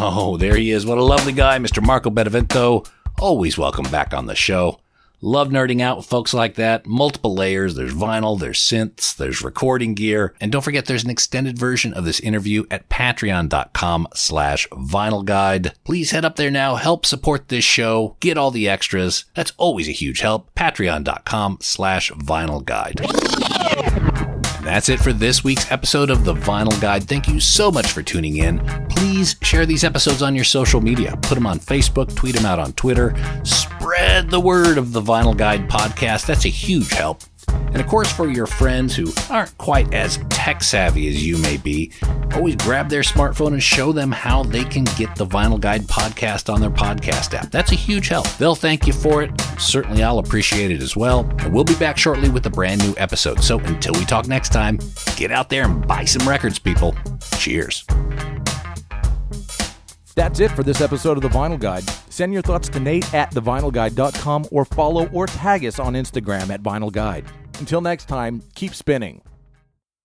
Oh, there he is. What a lovely guy, Mr. Marco Benevento. Always welcome back on the show. Love nerding out with folks like that. Multiple layers. There's vinyl, there's synths, there's recording gear. And don't forget, there's an extended version of this interview at patreon.com/vinylguide. Please head up there now. Help support this show. Get all the extras. That's always a huge help. Patreon.com/vinylguide. And that's it for this week's episode of The Vinyl Guide. Thank you so much for tuning in. Please share these episodes on your social media. Put them on Facebook, tweet them out on Twitter. Spread the word of The Vinyl Guide podcast. That's a huge help. And of course, for your friends who aren't quite as tech savvy as you may be, always grab their smartphone and show them how they can get the Vinyl Guide podcast on their podcast app. That's a huge help. They'll thank you for it. Certainly, I'll appreciate it as well. And we'll be back shortly with a brand new episode. So until we talk next time, get out there and buy some records, people. Cheers. That's it for this episode of The Vinyl Guide. Send your thoughts to Nate at thevinylguide.com or follow or tag us on Instagram at Vinyl Guide. Until next time, keep spinning.